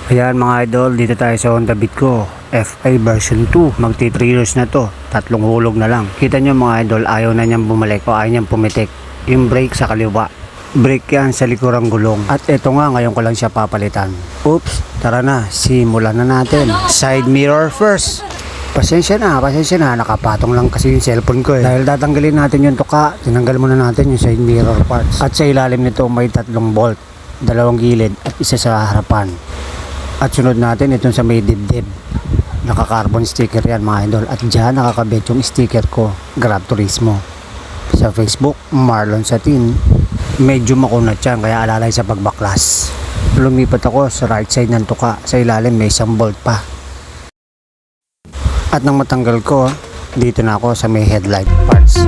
Ayan mga idol, dito tayo sa Honda Beat ko FI version 2. Magti 3 years na to, tatlong hulog na lang. Kita nyo mga idol, ayaw na niyang bumalik o ayaw niyang pumitik. Yung brake sa kaliwa, brake yan sa likurang gulong. At eto nga, ngayon ko lang siya papalitan. Oops, tara na, simulan na natin. Side mirror first. Pasensya na, nakapatong lang kasi yung cellphone ko Dahil tatanggalin natin yung tuka, tinanggal muna natin yung side mirror parts. At sa ilalim nito may tatlong bolt, dalawang gilid at isa sa harapan. At sunod natin itong sa may dibdib. Naka-carbon sticker yan mga idol. At dyan nakakabit yung sticker ko, Grab Turismo. Sa Facebook, Marlon Satin. Medyo makunat yan, kaya alalay sa pagbaklas. Lumipat ako sa right side ng tuka. Sa ilalim may isang bolt pa. At nang matanggal ko, dito na ako sa may headlight parts.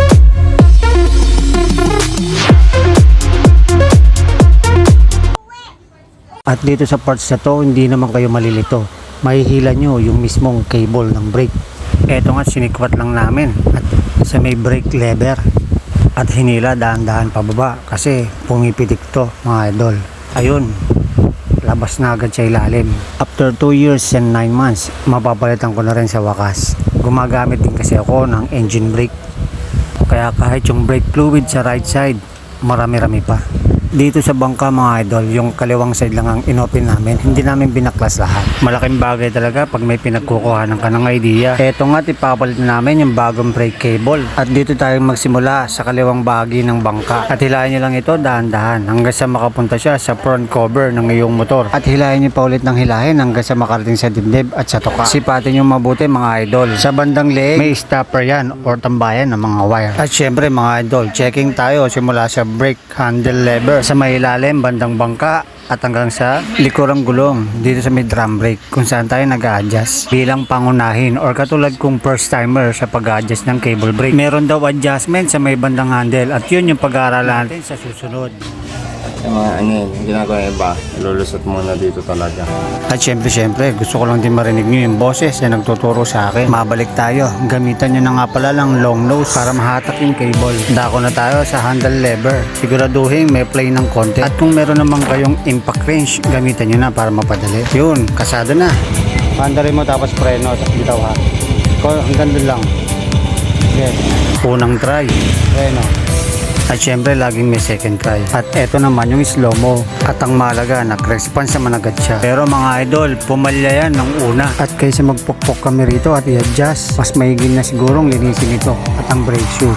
At dito sa parts na to, hindi naman kayo malilito. Mahihila nyo yung mismong cable ng brake. Eto nga, sinikwat lang namin. At sa may brake lever. At hinila dahan-dahan pababa. Kasi pumipitik to mga idol. Ayun, labas na agad sa ilalim. After 2 years and 9 months, mapapalitan ko na rin sa wakas. Gumagamit din kasi ako ng engine brake. Kaya kahit yung brake fluid sa right side, marami-rami pa. Dito sa bangka mga idol, yung kaliwang side lang ang inopen namin. Hindi namin binaklas lahat. Malaking bagay talaga pag may pinagkukuhanan ka ng idea. Eto nga, ipapalit namin yung bagong brake cable. At dito tayo magsimula sa kaliwang bahagi ng bangka. At hilahin nyo lang ito dahan-dahan hanggang sa makapunta siya sa front cover ng iyong motor. At hilahin nyo pa ulit ng hilahin hanggang sa makarating sa dibdib at sa tuka. Sipatin nyo mabuti mga idol. Sa bandang leeg, may stopper yan or tambayan ng mga wire. At syempre mga idol, checking tayo simula sa brake handle lever sa may ilalim, bandang bangka at hanggang sa likurang gulong dito sa may drum brake kung saan tayo nag-a-adjust bilang pangunahin or katulad kung first timer sa pag-a-adjust ng cable brake. Meron daw adjustment sa may bandang handle at yun yung pag-aaralan natin sa susunod. Yung mga yung ginagawa yung iba, lulusot muna dito talaga. At syempre, gusto ko lang din marinig nyo yung boses na nagtuturo sa akin. Mabalik tayo, gamitan nyo na nga pala lang long nose para mahatak yung cable. Dako na tayo sa handle lever. Siguraduhin may play ng konti. At kung meron naman kayong impact wrench, gamitan nyo na para mapadali. Yun, kasado na. Pandarin mo tapos preno, tapos bitaw ha. Hanggang dun lang. Yes. Unang try, preno. At syempre, laging may second try. At eto naman yung slow-mo. At ang mahalaga, nag-response naman agad siya. Pero mga idol, pumalya yan ng una. At kaysa magpukpok kami rito at i-adjust, mas maiging na sigurong linisin ito at ang brake shoe.